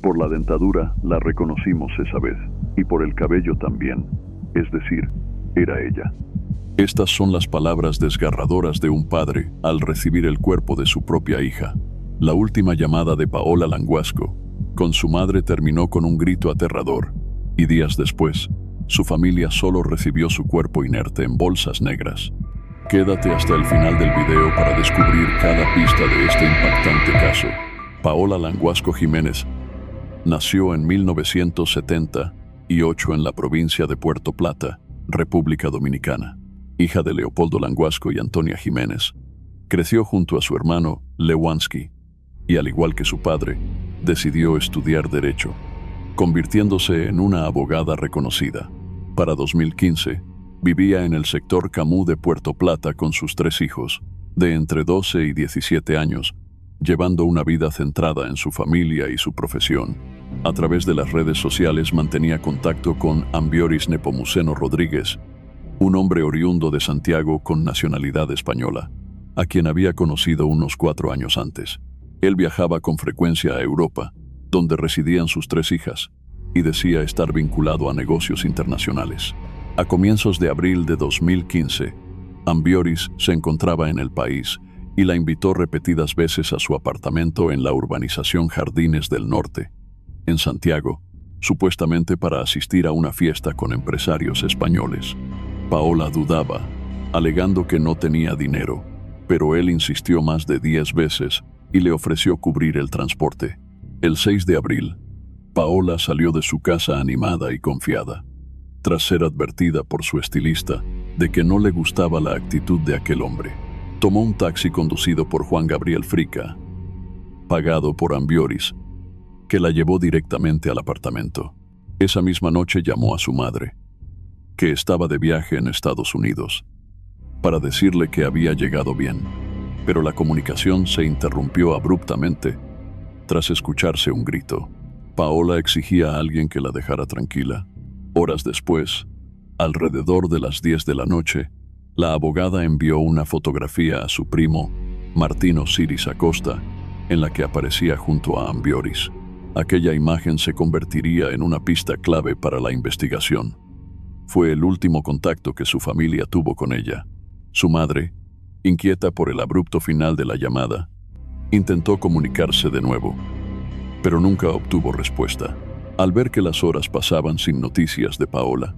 Por la dentadura la reconocimos esa vez, y por el cabello también, es decir, era ella. Estas son las palabras desgarradoras de un padre al recibir el cuerpo de su propia hija. La última llamada de Paola Languasco con su madre terminó con un grito aterrador, y días después, su familia solo recibió su cuerpo inerte en bolsas negras. Quédate hasta el final del video para descubrir cada pista de este impactante caso. Paola Languasco Jiménez nació en 1978 en la provincia de Puerto Plata, República Dominicana. Hija de Leopoldo Languasco y Antonia Jiménez, creció junto a su hermano Lewansky y, al igual que su padre, decidió estudiar Derecho, convirtiéndose en una abogada reconocida. Para 2015, vivía en el sector Camus de Puerto Plata con sus 3 hijos, de entre 12 y 17 años, llevando una vida centrada en su familia y su profesión. A través de las redes sociales mantenía contacto con Ambioris Nepomuceno Rodríguez, un hombre oriundo de Santiago con nacionalidad española, a quien había conocido unos 4 años antes. Él viajaba con frecuencia a Europa, donde residían sus 3 hijas, y decía estar vinculado a negocios internacionales. A comienzos de abril de 2015, Ambioris se encontraba en el país y la invitó repetidas veces a su apartamento en la urbanización Jardines del Norte, en Santiago, supuestamente para asistir a una fiesta con empresarios españoles. Paola dudaba, alegando que no tenía dinero, pero él insistió más de 10 veces y le ofreció cubrir el transporte. El 6 de abril, Paola salió de su casa animada y confiada, tras ser advertida por su estilista de que no le gustaba la actitud de aquel hombre. Tomó un taxi conducido por Juan Gabriel Frica, pagado por Ambioris, que la llevó directamente al apartamento. Esa misma noche llamó a su madre, que estaba de viaje en Estados Unidos, para decirle que había llegado bien, pero la comunicación se interrumpió abruptamente tras escucharse un grito. Paola exigía a alguien que la dejara tranquila. Horas después, alrededor de las 10 de la noche, la abogada envió una fotografía a su primo, Martín Osiris Acosta, en la que aparecía junto a Ambioris. Aquella imagen se convertiría en una pista clave para la investigación. Fue el último contacto que su familia tuvo con ella. Su madre, inquieta por el abrupto final de la llamada, intentó comunicarse de nuevo, pero nunca obtuvo respuesta. Al ver que las horas pasaban sin noticias de Paola,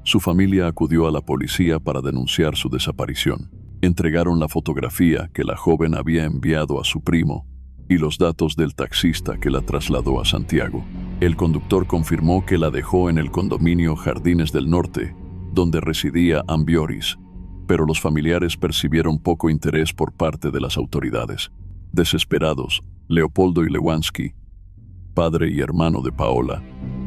su familia acudió a la policía para denunciar su desaparición. Entregaron la fotografía que la joven había enviado a su primo y los datos del taxista que la trasladó a Santiago. El conductor confirmó que la dejó en el condominio Jardines del Norte, donde residía Ambioris, pero los familiares percibieron poco interés por parte de las autoridades. Desesperados, Leopoldo y Lewansky, padre y hermano de Paola,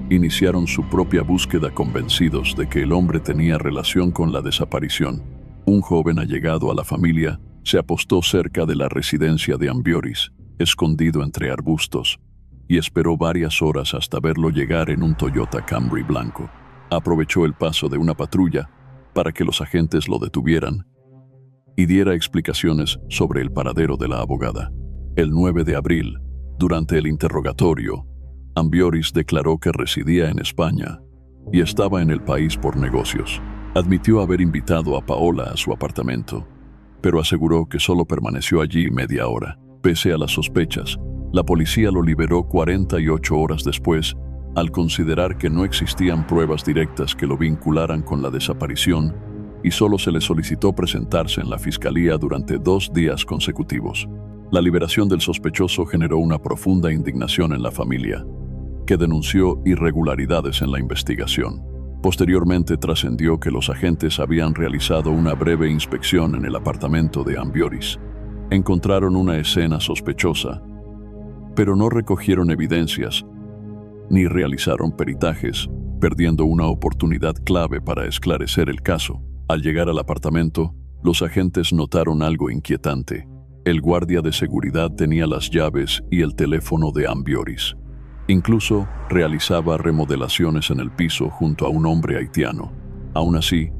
iniciaron su propia búsqueda convencidos de que el hombre tenía relación con la desaparición. Un joven allegado a la familia se apostó cerca de la residencia de Ambioris, escondido entre arbustos, y esperó varias horas hasta verlo llegar en un Toyota Camry blanco. Aprovechó el paso de una patrulla para que los agentes lo detuvieran y diera explicaciones sobre el paradero de la abogada. El 9 de abril, durante el interrogatorio, Ambioris declaró que residía en España y estaba en el país por negocios. Admitió haber invitado a Paola a su apartamento, pero aseguró que solo permaneció allí media hora. Pese a las sospechas, la policía lo liberó 48 horas después, al considerar que no existían pruebas directas que lo vincularan con la desaparición, y solo se le solicitó presentarse en la fiscalía durante 2 días consecutivos. La liberación del sospechoso generó una profunda indignación en la familia, que denunció irregularidades en la investigación. Posteriormente trascendió que los agentes habían realizado una breve inspección en el apartamento de Ambioris. Encontraron una escena sospechosa, pero no recogieron evidencias ni realizaron peritajes, perdiendo una oportunidad clave para esclarecer el caso. Al llegar al apartamento, los agentes notaron algo inquietante. El guardia de seguridad tenía las llaves y el teléfono de Ambioris. Incluso realizaba remodelaciones en el piso junto a un hombre haitiano. Aún así,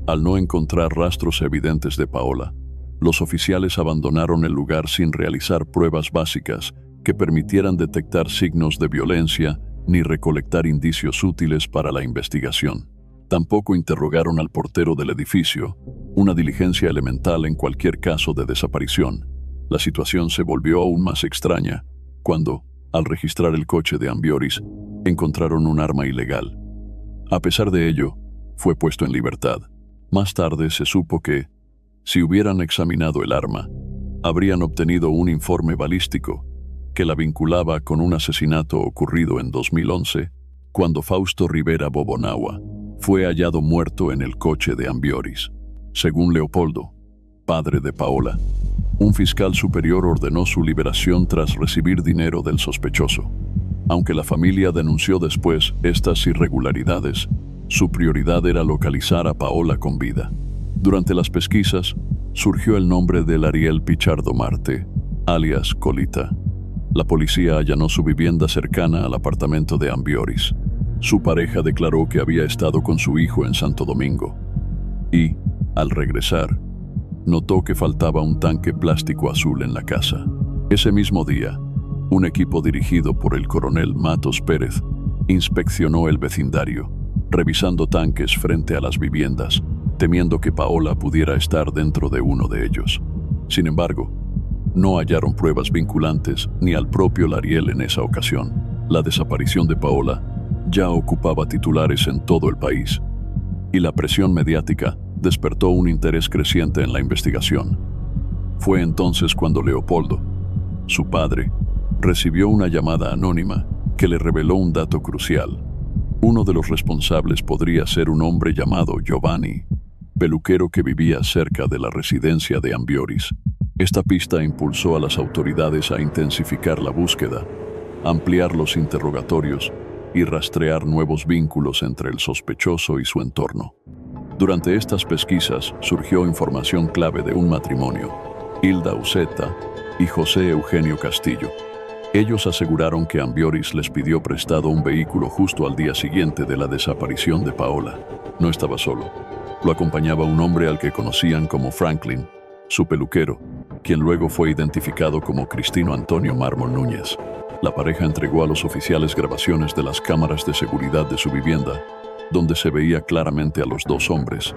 al no encontrar rastros evidentes de Paola, los oficiales abandonaron el lugar sin realizar pruebas básicas que permitieran detectar signos de violencia ni recolectar indicios útiles para la investigación. Tampoco interrogaron al portero del edificio, una diligencia elemental en cualquier caso de desaparición. La situación se volvió aún más extraña cuando, al registrar el coche de Ambioris, encontraron un arma ilegal. A pesar de ello, fue puesto en libertad. Más tarde se supo que, si hubieran examinado el arma, habrían obtenido un informe balístico que la vinculaba con un asesinato ocurrido en 2011, cuando Fausto Rivera Bobonagua fue hallado muerto en el coche de Ambioris. Según Leopoldo, padre de Paola, un fiscal superior ordenó su liberación tras recibir dinero del sospechoso. Aunque la familia denunció después estas irregularidades, su prioridad era localizar a Paola con vida. Durante las pesquisas, surgió el nombre de Ariel Pichardo Marte, alias Colita. La policía allanó su vivienda cercana al apartamento de Ambioris. Su pareja declaró que había estado con su hijo en Santo Domingo y, al regresar, notó que faltaba un tanque plástico azul en la casa. Ese mismo día, un equipo dirigido por el coronel Matos Pérez inspeccionó el vecindario, revisando tanques frente a las viviendas, temiendo que Paola pudiera estar dentro de uno de ellos. Sin embargo, no hallaron pruebas vinculantes ni al propio Lariel en esa ocasión. La desaparición de Paola ya ocupaba titulares en todo el país, y la presión mediática despertó un interés creciente en la investigación. Fue entonces cuando Leopoldo, su padre, recibió una llamada anónima que le reveló un dato crucial. Uno de los responsables podría ser un hombre llamado Giovanni, peluquero que vivía cerca de la residencia de Ambioris. Esta pista impulsó a las autoridades a intensificar la búsqueda, ampliar los interrogatorios y rastrear nuevos vínculos entre el sospechoso y su entorno. Durante estas pesquisas surgió información clave de un matrimonio, Hilda Uceta y José Eugenio Castillo. Ellos aseguraron que Ambioris les pidió prestado un vehículo justo al día siguiente de la desaparición de Paola. No estaba solo. Lo acompañaba un hombre al que conocían como Franklin, su peluquero, quien luego fue identificado como Cristino Antonio Mármol Núñez. La pareja entregó a los oficiales grabaciones de las cámaras de seguridad de su vivienda, donde se veía claramente a los dos hombres,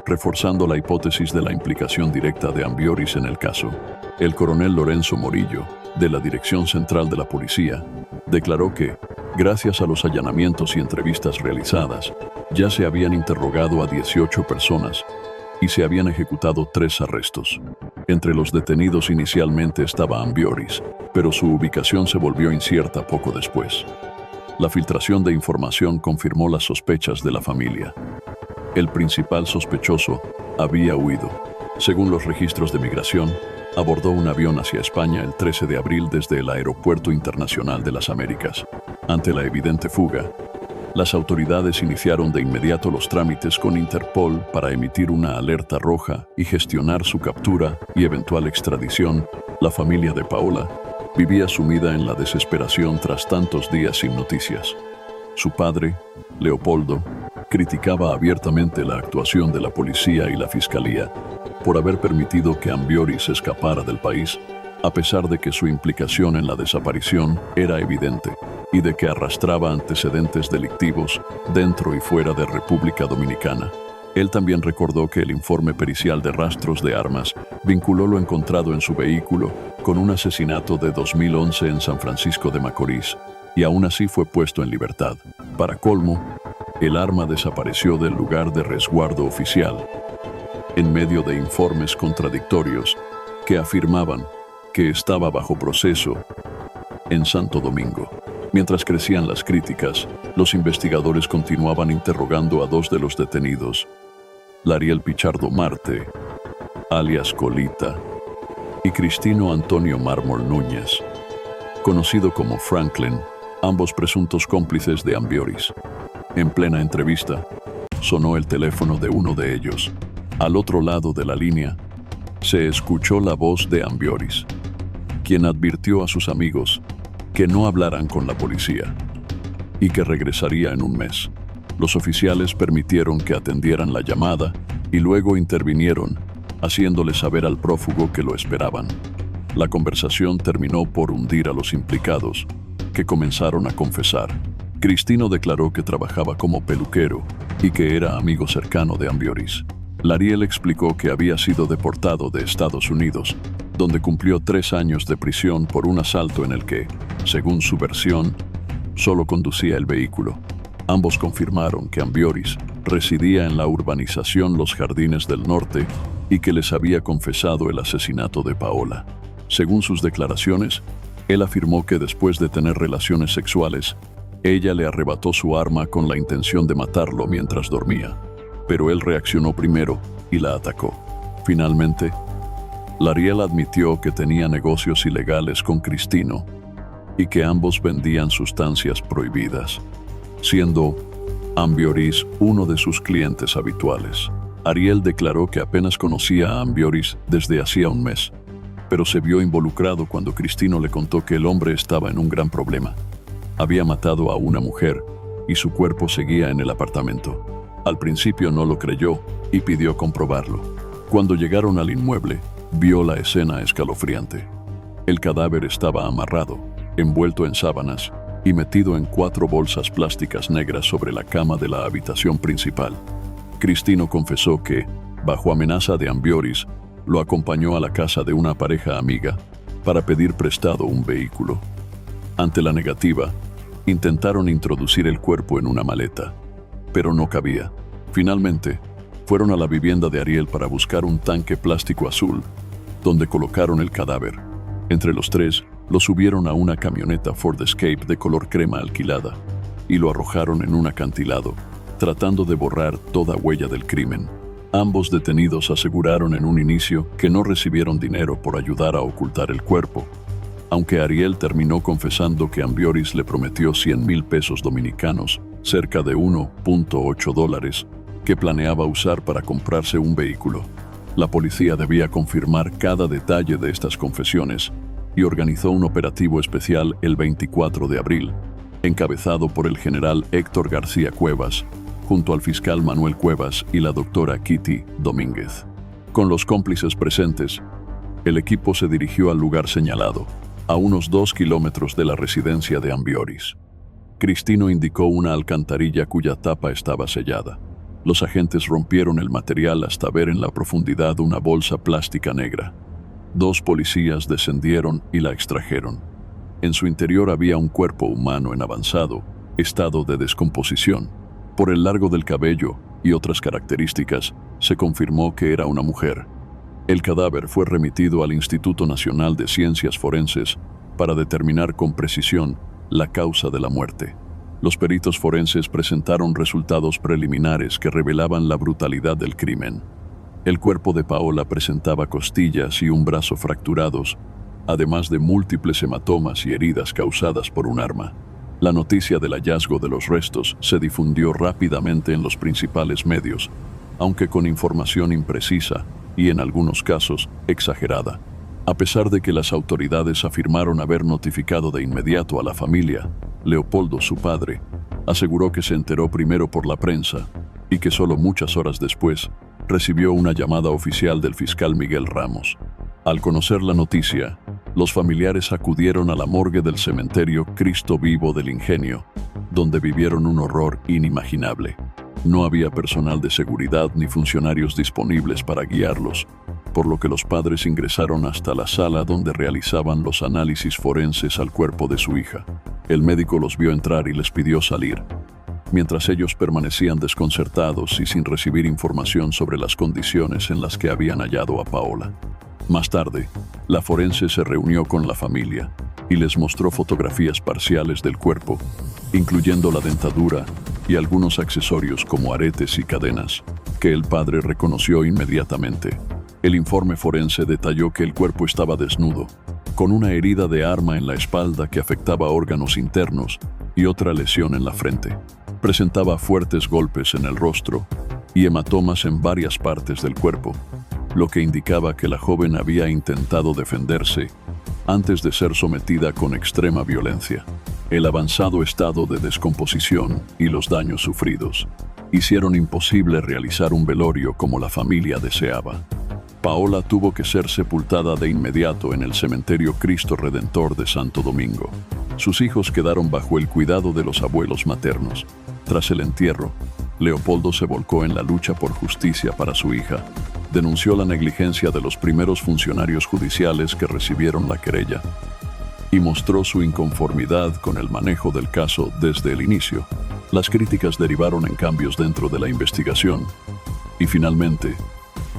reforzando la hipótesis de la implicación directa de Ambioris en el caso. El coronel Lorenzo Morillo, de la Dirección Central de la Policía, declaró que, gracias a los allanamientos y entrevistas realizadas, ya se habían interrogado a 18 personas y se habían ejecutado 3 arrestos. Entre los detenidos inicialmente estaba Ambioris, pero su ubicación se volvió incierta poco después. La filtración de información confirmó las sospechas de la familia. El principal sospechoso había huido. Según los registros de migración, abordó un avión hacia España el 13 de abril desde el Aeropuerto Internacional de las Américas. Ante la evidente fuga, las autoridades iniciaron de inmediato los trámites con Interpol para emitir una alerta roja y gestionar su captura y eventual extradición. La familia de Paola vivía sumida en la desesperación tras tantos días sin noticias. Su padre, Leopoldo, criticaba abiertamente la actuación de la policía y la fiscalía por haber permitido que Ambioris escapara del país, a pesar de que su implicación en la desaparición era evidente y de que arrastraba antecedentes delictivos dentro y fuera de República Dominicana. Él también recordó que el informe pericial de rastros de armas vinculó lo encontrado en su vehículo con un asesinato de 2011 en San Francisco de Macorís, y aún así fue puesto en libertad. Para colmo, el arma desapareció del lugar de resguardo oficial, en medio de informes contradictorios que afirmaban que estaba bajo proceso en Santo Domingo. Mientras crecían las críticas, los investigadores continuaban interrogando a 2 de los detenidos, Lariel Pichardo Marte, alias Colita, y Cristino Antonio Mármol Núñez, conocido como Franklin, ambos presuntos cómplices de Ambioris. En plena entrevista, sonó el teléfono de uno de ellos. Al otro lado de la línea, se escuchó la voz de Ambioris, quien advirtió a sus amigos que no hablaran con la policía y que regresaría en un mes. Los oficiales permitieron que atendieran la llamada y luego intervinieron, haciéndole saber al prófugo que lo esperaban. La conversación terminó por hundir a los implicados, que comenzaron a confesar. Cristino declaró que trabajaba como peluquero y que era amigo cercano de Ambioris. Lariel explicó que había sido deportado de Estados Unidos, donde cumplió 3 años de prisión por un asalto en el que, según su versión, solo conducía el vehículo. Ambos confirmaron que Ambioris residía en la urbanización Los Jardines del Norte y que les había confesado el asesinato de Paola. Según sus declaraciones, él afirmó que después de tener relaciones sexuales, ella le arrebató su arma con la intención de matarlo mientras dormía, pero él reaccionó primero y la atacó. Finalmente, Lariel admitió que tenía negocios ilegales con Cristino y que ambos vendían sustancias prohibidas, siendo Ambioris uno de sus clientes habituales. Ariel declaró que apenas conocía a Ambioris desde hacía un mes, pero se vio involucrado cuando Cristino le contó que el hombre estaba en un gran problema. Había matado a una mujer y su cuerpo seguía en el apartamento. Al principio no lo creyó y pidió comprobarlo. Cuando llegaron al inmueble, vio la escena escalofriante. El cadáver estaba amarrado, envuelto en sábanas y metido en 4 bolsas plásticas negras sobre la cama de la habitación principal. Cristino confesó que, bajo amenaza de Ambioris, lo acompañó a la casa de una pareja amiga para pedir prestado un vehículo. Ante la negativa, intentaron introducir el cuerpo en una maleta, pero no cabía. Finalmente, fueron a la vivienda de Ariel para buscar un tanque plástico azul, donde colocaron el cadáver. Entre los 3, lo subieron a una camioneta Ford Escape de color crema alquilada y lo arrojaron en un acantilado, tratando de borrar toda huella del crimen. Ambos detenidos aseguraron en un inicio que no recibieron dinero por ayudar a ocultar el cuerpo, aunque Ariel terminó confesando que Ambioris le prometió 100,000 pesos dominicanos, cerca de $1.8, que planeaba usar para comprarse un vehículo. La policía debía confirmar cada detalle de estas confesiones y organizó un operativo especial el 24 de abril, encabezado por el general Héctor García Cuevas, junto al fiscal Manuel Cuevas y la doctora Kitty Domínguez. Con los cómplices presentes, el equipo se dirigió al lugar señalado, a unos 2 kilómetros de la residencia de Ambioris. Cristino indicó una alcantarilla cuya tapa estaba sellada. Los agentes rompieron el material hasta ver en la profundidad una bolsa plástica negra. 2 policías descendieron y la extrajeron. En su interior había un cuerpo humano en avanzado estado de descomposición. Por el largo del cabello y otras características, se confirmó que era una mujer. El cadáver fue remitido al Instituto Nacional de Ciencias Forenses para determinar con precisión la causa de la muerte. Los peritos forenses presentaron resultados preliminares que revelaban la brutalidad del crimen. El cuerpo de Paola presentaba costillas y un brazo fracturados, además de múltiples hematomas y heridas causadas por un arma. La noticia del hallazgo de los restos se difundió rápidamente en los principales medios, aunque con información imprecisa y, en algunos casos, exagerada. A pesar de que las autoridades afirmaron haber notificado de inmediato a la familia, Leopoldo, su padre, aseguró que se enteró primero por la prensa y que solo muchas horas después recibió una llamada oficial del fiscal Miguel Ramos. Al conocer la noticia, los familiares acudieron a la morgue del cementerio Cristo Vivo del Ingenio, donde vivieron un horror inimaginable. No había personal de seguridad ni funcionarios disponibles para guiarlos, por lo que los padres ingresaron hasta la sala donde realizaban los análisis forenses al cuerpo de su hija. El médico los vio entrar y les pidió salir, mientras ellos permanecían desconcertados y sin recibir información sobre las condiciones en las que habían hallado a Paola. Más tarde, la forense se reunió con la familia y les mostró fotografías parciales del cuerpo, incluyendo la dentadura y algunos accesorios como aretes y cadenas, que el padre reconoció inmediatamente. El informe forense detalló que el cuerpo estaba desnudo, con una herida de arma en la espalda que afectaba órganos internos y otra lesión en la frente. Presentaba fuertes golpes en el rostro y hematomas en varias partes del cuerpo, lo que indicaba que la joven había intentado defenderse antes de ser sometida con extrema violencia. El avanzado estado de descomposición y los daños sufridos hicieron imposible realizar un velorio como la familia deseaba. Paola tuvo que ser sepultada de inmediato en el cementerio Cristo Redentor de Santo Domingo. Sus hijos quedaron bajo el cuidado de los abuelos maternos. Tras el entierro, Leopoldo se volcó en la lucha por justicia para su hija. Denunció la negligencia de los primeros funcionarios judiciales que recibieron la querella y mostró su inconformidad con el manejo del caso desde el inicio. Las críticas derivaron en cambios dentro de la investigación y finalmente,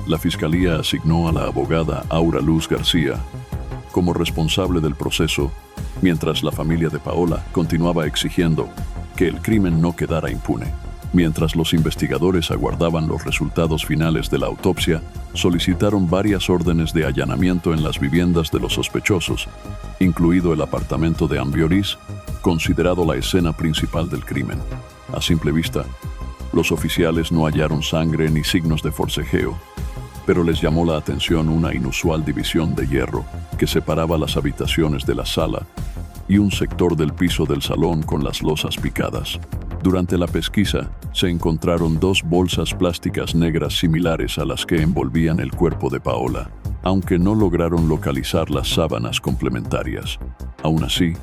la Fiscalía asignó a la abogada Aura Luz García como responsable del proceso, mientras la familia de Paola continuaba exigiendo que el crimen no quedara impune. Mientras los investigadores aguardaban los resultados finales de la autopsia, solicitaron varias órdenes de allanamiento en las viviendas de los sospechosos, incluido el apartamento de Ambioris, considerado la escena principal del crimen. A simple vista, los oficiales no hallaron sangre ni signos de forcejeo, pero les llamó la atención una inusual división de hierro que separaba las habitaciones de la sala y un sector del piso del salón con las losas picadas. Durante la pesquisa, se encontraron 2 bolsas plásticas negras similares a las que envolvían el cuerpo de Paola, aunque no lograron localizar las sábanas complementarias. Aún así,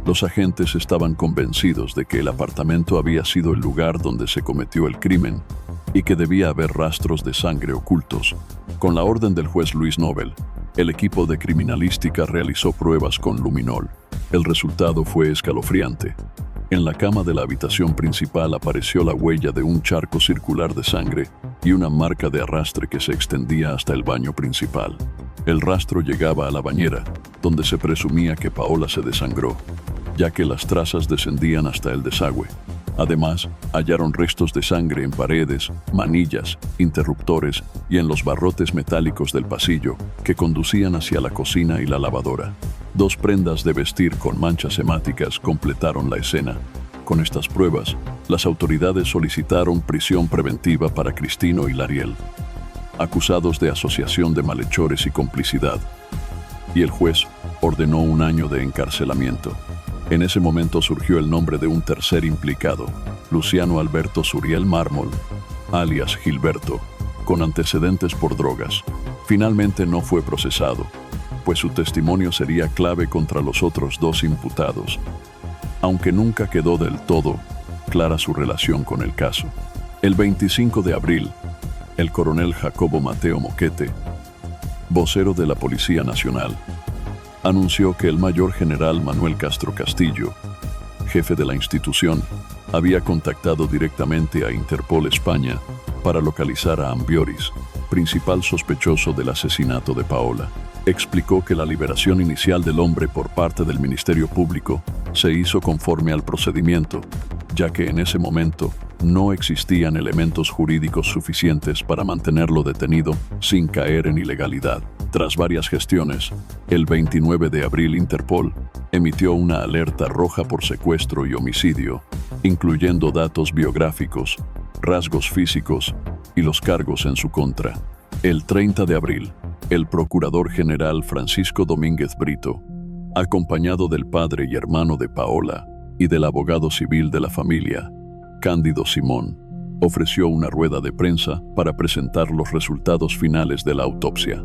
los agentes estaban convencidos de que el apartamento había sido el lugar donde se cometió el crimen y que debía haber rastros de sangre ocultos. Con la orden del juez Luis Nobel, el equipo de criminalística realizó pruebas con luminol. El resultado fue escalofriante. En la cama de la habitación principal apareció la huella de un charco circular de sangre y una marca de arrastre que se extendía hasta el baño principal. El rastro llegaba a la bañera, donde se presumía que Paola se desangró, ya que las trazas descendían hasta el desagüe. Además, hallaron restos de sangre en paredes, manillas, interruptores y en los barrotes metálicos del pasillo que conducían hacia la cocina y la lavadora. 2 prendas de vestir con manchas hemáticas completaron la escena. Con estas pruebas, las autoridades solicitaron prisión preventiva para Cristino y Lariel, acusados de asociación de malhechores y complicidad, y el juez ordenó 1 año de encarcelamiento. En ese momento surgió el nombre de un tercer implicado, Luciano Alberto Suriel Mármol, alias Gilberto, con antecedentes por drogas. Finalmente no fue procesado, pues su testimonio sería clave contra los otros 2 imputados, aunque nunca quedó del todo clara su relación con el caso. El 25 de abril, el coronel Jacobo Mateo Moquete, vocero de la Policía Nacional, anunció que el mayor general Manuel Castro Castillo, jefe de la institución, había contactado directamente a Interpol España para localizar a Ambioris, principal sospechoso del asesinato de Paola. Explicó que la liberación inicial del hombre por parte del Ministerio Público se hizo conforme al procedimiento, ya que en ese momento no existían elementos jurídicos suficientes para mantenerlo detenido sin caer en ilegalidad. Tras varias gestiones, el 29 de abril Interpol emitió una alerta roja por secuestro y homicidio, incluyendo datos biográficos, rasgos físicos y los cargos en su contra. El 30 de abril, el procurador general Francisco Domínguez Brito, acompañado del padre y hermano de Paola y del abogado civil de la familia, Cándido Simón, ofreció una rueda de prensa para presentar los resultados finales de la autopsia.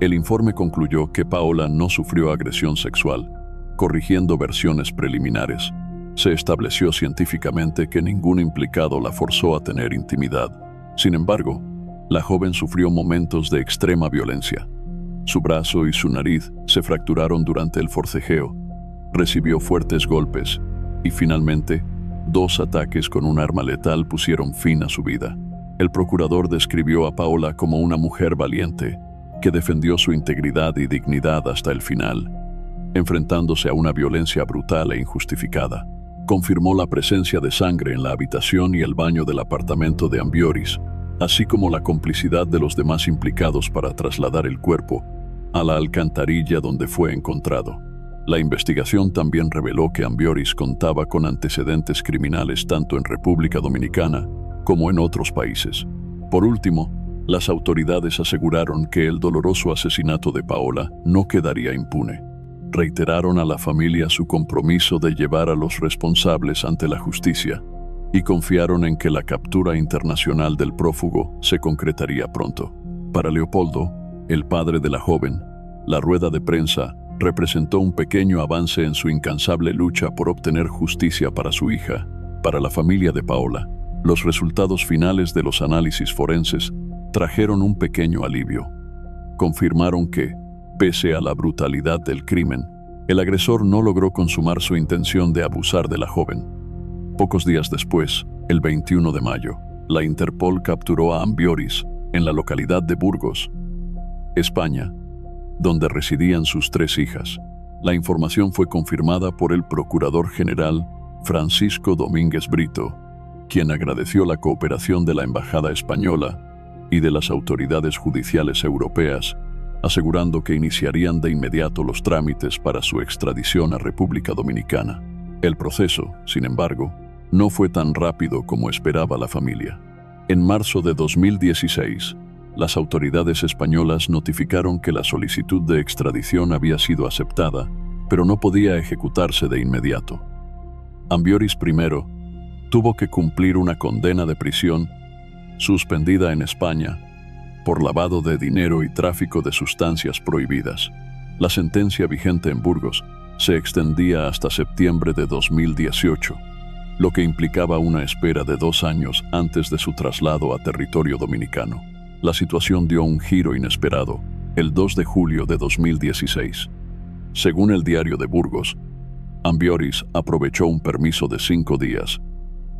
El informe concluyó que Paola no sufrió agresión sexual, corrigiendo versiones preliminares. Se estableció científicamente que ningún implicado la forzó a tener intimidad. Sin embargo, la joven sufrió momentos de extrema violencia. Su brazo y su nariz se fracturaron durante el forcejeo, recibió fuertes golpes y finalmente, 2 ataques con un arma letal pusieron fin a su vida. El procurador describió a Paola como una mujer valiente, que defendió su integridad y dignidad hasta el final, enfrentándose a una violencia brutal e injustificada. Confirmó la presencia de sangre en la habitación y el baño del apartamento de Ambioris, así como la complicidad de los demás implicados para trasladar el cuerpo a la alcantarilla donde fue encontrado. La investigación también reveló que Ambioris contaba con antecedentes criminales tanto en República Dominicana como en otros países. Por último, las autoridades aseguraron que el doloroso asesinato de Paola no quedaría impune. Reiteraron a la familia su compromiso de llevar a los responsables ante la justicia y confiaron en que la captura internacional del prófugo se concretaría pronto. Para Leopoldo, el padre de la joven, la rueda de prensa representó un pequeño avance en su incansable lucha por obtener justicia para su hija. Para la familia de Paola, los resultados finales de los análisis forenses trajeron un pequeño alivio. Confirmaron que, pese a la brutalidad del crimen, el agresor no logró consumar su intención de abusar de la joven. Pocos días después, el 21 de mayo, la Interpol capturó a Ambioris en la localidad de Burgos, España, donde residían sus 3 hijas. La información fue confirmada por el Procurador General Francisco Domínguez Brito, quien agradeció la cooperación de la Embajada Española y de las autoridades judiciales europeas, asegurando que iniciarían de inmediato los trámites para su extradición a República Dominicana. El proceso, sin embargo, no fue tan rápido como esperaba la familia. En marzo de 2016, las autoridades españolas notificaron que la solicitud de extradición había sido aceptada, pero no podía ejecutarse de inmediato. Ambioris I tuvo que cumplir una condena de prisión suspendida en España por lavado de dinero y tráfico de sustancias prohibidas. La sentencia vigente en Burgos se extendía hasta septiembre de 2018, lo que implicaba una espera de 2 años antes de su traslado a territorio dominicano. La situación dio un giro inesperado el 2 de julio de 2016. Según el Diario de Burgos, Ambioris aprovechó un permiso de 5 días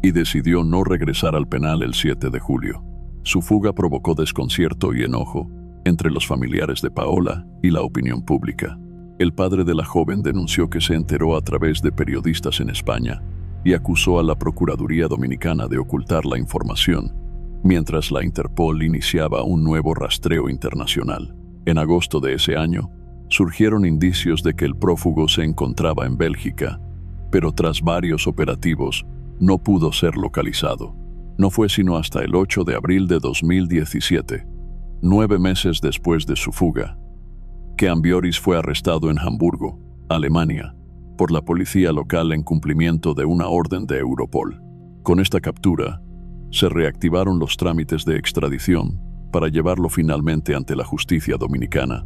y decidió no regresar al penal el 7 de julio. Su fuga provocó desconcierto y enojo entre los familiares de Paola y la opinión pública. El padre de la joven denunció que se enteró a través de periodistas en España y acusó a la Procuraduría Dominicana de ocultar la información, mientras la Interpol iniciaba un nuevo rastreo internacional. En agosto de ese año, surgieron indicios de que el prófugo se encontraba en Bélgica, pero tras varios operativos, no pudo ser localizado. No fue sino hasta el 8 de abril de 2017, 9 meses después de su fuga, que Ambioris fue arrestado en Hamburgo, Alemania, por la policía local en cumplimiento de una orden de Europol. Con esta captura, se reactivaron los trámites de extradición para llevarlo finalmente ante la justicia dominicana,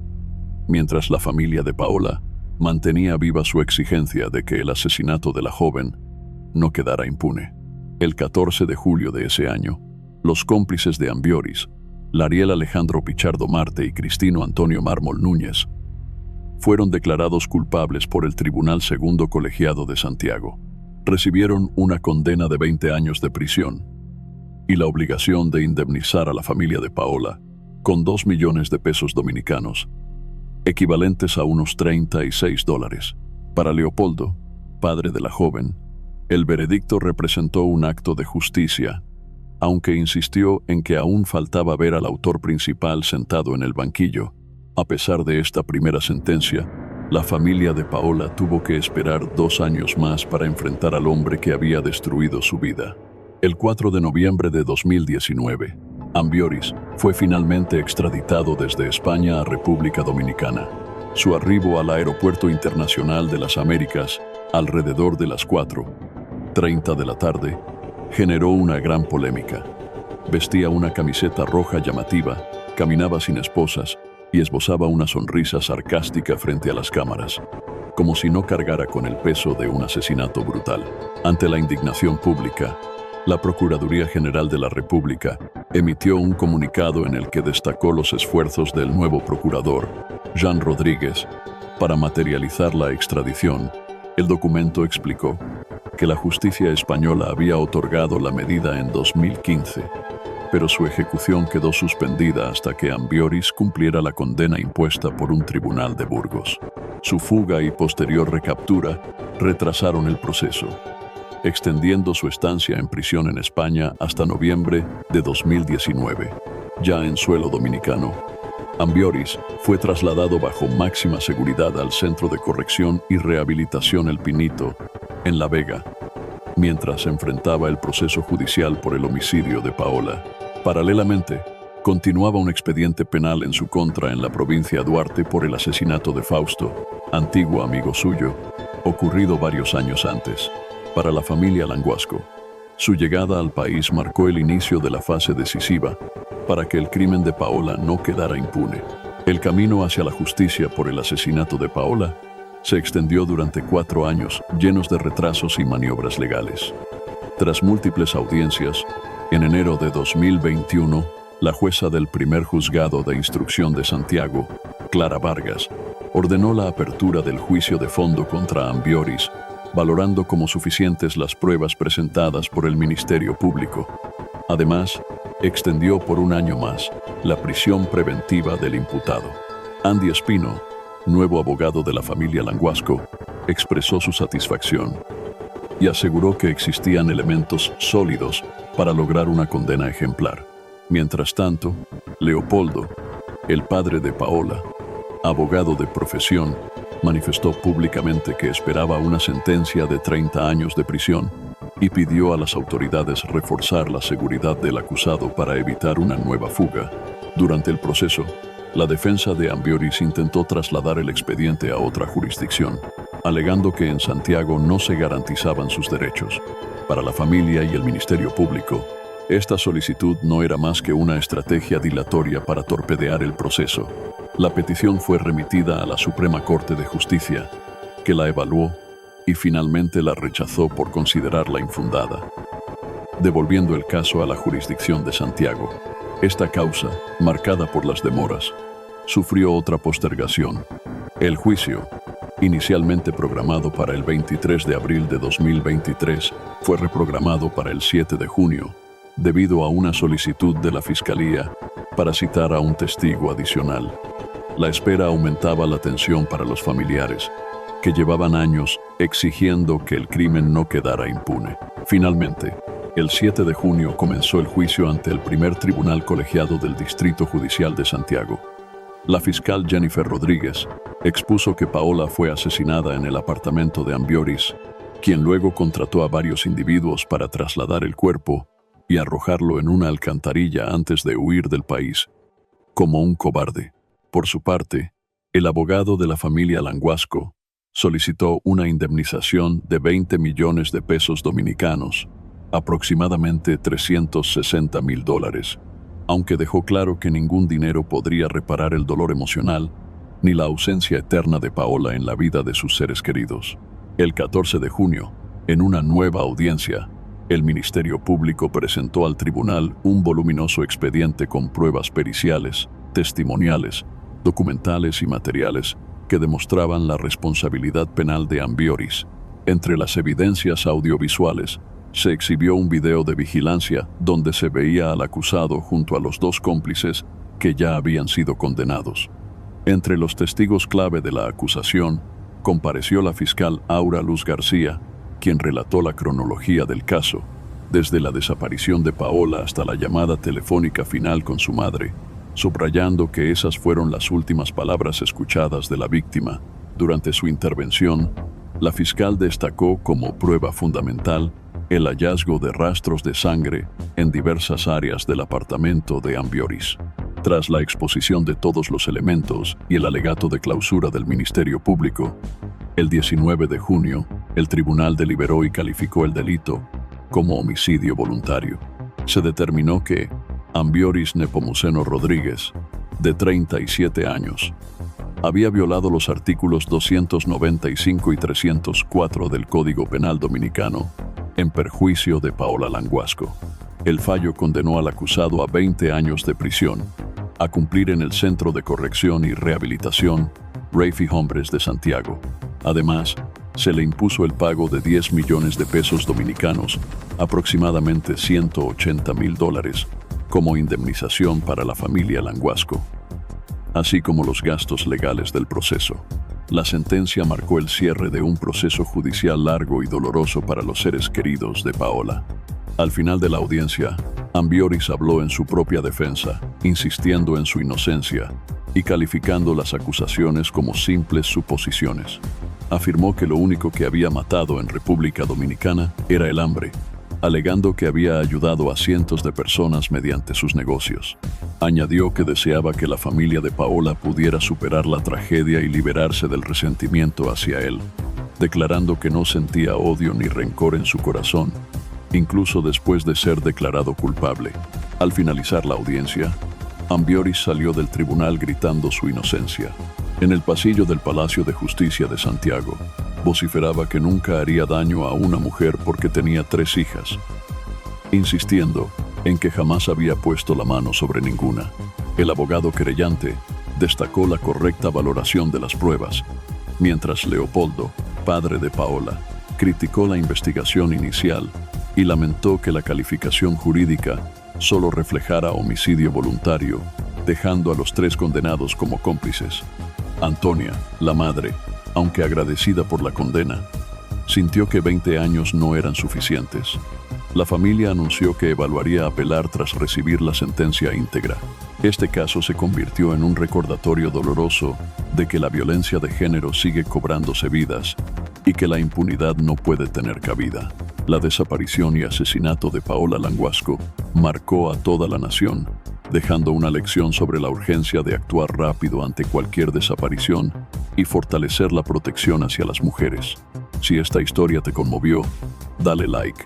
mientras la familia de Paola mantenía viva su exigencia de que el asesinato de la joven no quedara impune. El 14 de julio de ese año, los cómplices de Ambioris, Lariel Alejandro Pichardo Marte y Cristino Antonio Mármol Núñez, fueron declarados culpables por el Tribunal Segundo Colegiado de Santiago. Recibieron una condena de 20 años de prisión y la obligación de indemnizar a la familia de Paola con 2 millones de pesos dominicanos, equivalentes a unos $36. Para Leopoldo, padre de la joven, el veredicto representó un acto de justicia, aunque insistió en que aún faltaba ver al autor principal sentado en el banquillo. A pesar de esta primera sentencia, la familia de Paola tuvo que esperar 2 años más para enfrentar al hombre que había destruido su vida. El 4 de noviembre de 2019, Ambioris fue finalmente extraditado desde España a República Dominicana. Su arribo al Aeropuerto Internacional de las Américas, alrededor de las 4:30 de la tarde, generó una gran polémica. Vestía una camiseta roja llamativa, caminaba sin esposas y esbozaba una sonrisa sarcástica frente a las cámaras, como si no cargara con el peso de un asesinato brutal. Ante la indignación pública, la Procuraduría General de la República emitió un comunicado en el que destacó los esfuerzos del nuevo procurador, Jean Rodríguez, para materializar la extradición. El documento explicó que la justicia española había otorgado la medida en 2015, pero su ejecución quedó suspendida hasta que Ambioris cumpliera la condena impuesta por un tribunal de Burgos. Su fuga y posterior recaptura retrasaron el proceso, extendiendo su estancia en prisión en España hasta noviembre de 2019. Ya en suelo dominicano, Ambioris fue trasladado bajo máxima seguridad al Centro de Corrección y Rehabilitación El Pinito, en La Vega, mientras enfrentaba el proceso judicial por el homicidio de Paola. Paralelamente, continuaba un expediente penal en su contra en la provincia de Duarte por el asesinato de Fausto, antiguo amigo suyo, ocurrido varios años antes. Para la familia Languasco, su llegada al país marcó el inicio de la fase decisiva para que el crimen de Paola no quedara impune. El camino hacia la justicia por el asesinato de Paola se extendió durante 4 años, llenos de retrasos y maniobras legales. Tras múltiples audiencias, en enero de 2021, la jueza del primer juzgado de instrucción de Santiago, Clara Vargas, ordenó la apertura del juicio de fondo contra Ambioris, valorando como suficientes las pruebas presentadas por el Ministerio Público. Además, extendió por 1 año más la prisión preventiva del imputado. Andy Espino, nuevo abogado de la familia Languasco, expresó su satisfacción y aseguró que existían elementos sólidos para lograr una condena ejemplar. Mientras tanto, Leopoldo, el padre de Paola, abogado de profesión, manifestó públicamente que esperaba una sentencia de 30 años de prisión y pidió a las autoridades reforzar la seguridad del acusado para evitar una nueva fuga. Durante el proceso, la defensa de Ambioris intentó trasladar el expediente a otra jurisdicción, alegando que en Santiago no se garantizaban sus derechos. Para la familia y el Ministerio Público, esta solicitud no era más que una estrategia dilatoria para torpedear el proceso. La petición fue remitida a la Suprema Corte de Justicia, que la evaluó y finalmente la rechazó por considerarla infundada, devolviendo el caso a la jurisdicción de Santiago. Esta causa, marcada por las demoras, sufrió otra postergación. El juicio, inicialmente programado para el 23 de abril de 2023, fue reprogramado para el 7 de junio, debido a una solicitud de la Fiscalía para citar a un testigo adicional. La espera aumentaba la tensión para los familiares, que llevaban años exigiendo que el crimen no quedara impune. Finalmente, el 7 de junio comenzó el juicio ante el primer tribunal colegiado del Distrito Judicial de Santiago. La fiscal Jennifer Rodríguez expuso que Paola fue asesinada en el apartamento de Ambioris, quien luego contrató a varios individuos para trasladar el cuerpo y arrojarlo en una alcantarilla antes de huir del país, como un cobarde. Por su parte, el abogado de la familia Languasco solicitó una indemnización de 20 millones de pesos dominicanos, aproximadamente $360,000, aunque dejó claro que ningún dinero podría reparar el dolor emocional ni la ausencia eterna de Paola en la vida de sus seres queridos. El 14 de junio, en una nueva audiencia, el Ministerio Público presentó al tribunal un voluminoso expediente con pruebas periciales, testimoniales, documentales y materiales que demostraban la responsabilidad penal de Ambioris. Entre las evidencias audiovisuales, se exhibió un video de vigilancia donde se veía al acusado junto a los 2 cómplices que ya habían sido condenados. Entre los testigos clave de la acusación, compareció la fiscal Aura Luz García, quien relató la cronología del caso, desde la desaparición de Paola hasta la llamada telefónica final con su madre, subrayando que esas fueron las últimas palabras escuchadas de la víctima. Durante su intervención, la fiscal destacó como prueba fundamental el hallazgo de rastros de sangre en diversas áreas del apartamento de Ambioris. Tras la exposición de todos los elementos y el alegato de clausura del Ministerio Público, el 19 de junio, el tribunal deliberó y calificó el delito como homicidio voluntario. Se determinó que Ambioris Nepomuceno Rodríguez, de 37 años, había violado los artículos 295 y 304 del Código Penal Dominicano en perjuicio de Paola Languasco. El fallo condenó al acusado a 20 años de prisión, a cumplir en el Centro de Corrección y Rehabilitación Rafi Hombres de Santiago. Además, se le impuso el pago de 10 millones de pesos dominicanos, aproximadamente $180,000, como indemnización para la familia Languasco, así como los gastos legales del proceso. La sentencia marcó el cierre de un proceso judicial largo y doloroso para los seres queridos de Paola. Al final de la audiencia, Ambioris habló en su propia defensa, insistiendo en su inocencia y calificando las acusaciones como simples suposiciones. Afirmó que lo único que había matado en República Dominicana era el hambre, alegando que había ayudado a cientos de personas mediante sus negocios. Añadió que deseaba que la familia de Paola pudiera superar la tragedia y liberarse del resentimiento hacia él, declarando que no sentía odio ni rencor en su corazón, incluso después de ser declarado culpable. Al finalizar la audiencia, Ambioris salió del tribunal gritando su inocencia. En el pasillo del Palacio de Justicia de Santiago, vociferaba que nunca haría daño a una mujer porque tenía 3 hijas, insistiendo en que jamás había puesto la mano sobre ninguna. El abogado querellante destacó la correcta valoración de las pruebas, mientras Leopoldo, padre de Paola, criticó la investigación inicial y lamentó que la calificación jurídica solo reflejara homicidio voluntario, dejando a los 3 condenados como cómplices. Antonia, la madre, aunque agradecida por la condena, sintió que 20 años no eran suficientes. La familia anunció que evaluaría apelar tras recibir la sentencia íntegra. Este caso se convirtió en un recordatorio doloroso de que la violencia de género sigue cobrándose vidas y que la impunidad no puede tener cabida. La desaparición y asesinato de Paola Languasco marcó a toda la nación, dejando una lección sobre la urgencia de actuar rápido ante cualquier desaparición y fortalecer la protección hacia las mujeres. Si esta historia te conmovió, dale like,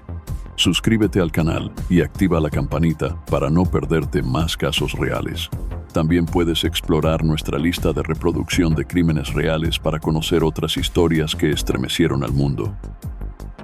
suscríbete al canal y activa la campanita para no perderte más casos reales. También puedes explorar nuestra lista de reproducción de crímenes reales para conocer otras historias que estremecieron al mundo.